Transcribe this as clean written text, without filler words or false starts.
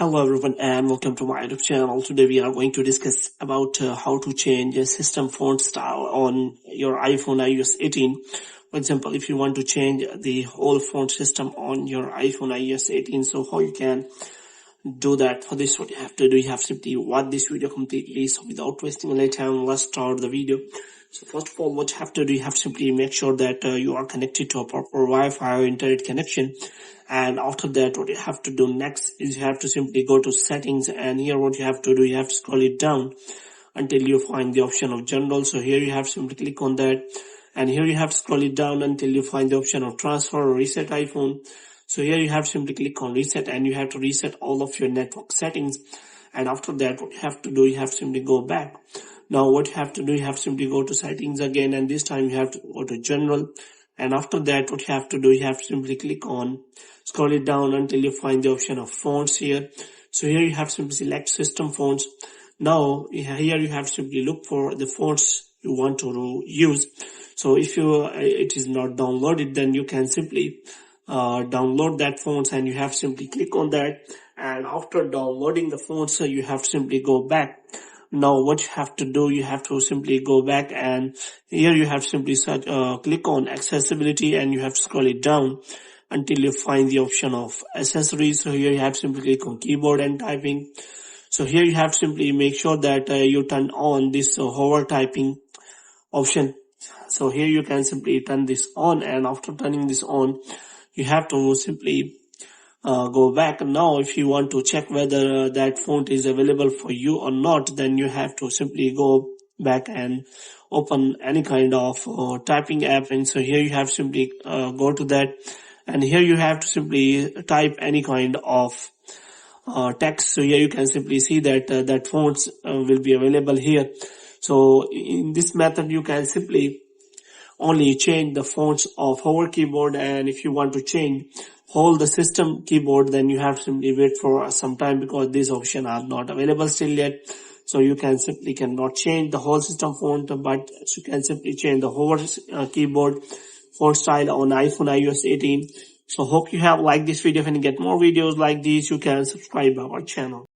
Hello everyone and welcome to my YouTube channel. Today we are going to discuss about how to change a system font style on your iPhone iOS 18. For example, if you want to change the whole font system on your iPhone iOS 18, so how you can do that. For this, what you have to do, you have simply watch this video completely. So without wasting any time, let's start the video. So first of all, what you have to do, you have to simply make sure that you are connected to a proper Wi-Fi or internet connection. And after that, what you have to do next is you have to simply go to settings, and here what you have to do, you have to scroll it down until you find the option of general. So here you have to simply click on that, and here you have to scroll it down until you find the option of transfer or reset iPhone. So here you have to simply click on reset, and you have to reset all of your network settings. And after that, what you have to do, you have to simply go back. Now what you have to do, you have to simply go to settings again, and this time you have to go to general. And after that, what you have to do, you have to simply click on, scroll it down until you find the option of fonts here. So here you have to simply select system fonts. Now here you have to simply look for the fonts you want to use. So if it is not downloaded, then you can simply download that fonts, and you have to simply click on that. And after downloading the fonts, you have to simply go back. Now what you have to do, you have to simply go back, and here you have to simply click on accessibility, and you have to scroll it down until you find the option of accessories. So here you have to simply click on keyboard and typing. So here you have to simply make sure that you turn on this hover typing option. So here you can simply turn this on, and after turning this on, you have to simply go back. Now if you want to check whether that font is available for you or not, then you have to simply go back and open any kind of typing app. And so here you have to simply go to that, and here you have to simply type any kind of text. So here you can simply see that that fonts will be available here. So in this method, you can simply only change the fonts of hover keyboard, and if you want to change whole the system keyboard, then you have to simply wait for some time, because these options are not available still yet. So you can simply cannot change the whole system font, but you can simply change the hover keyboard font style on iPhone iOS 18. So hope you have liked this video. If you get more videos like these, you can subscribe our channel.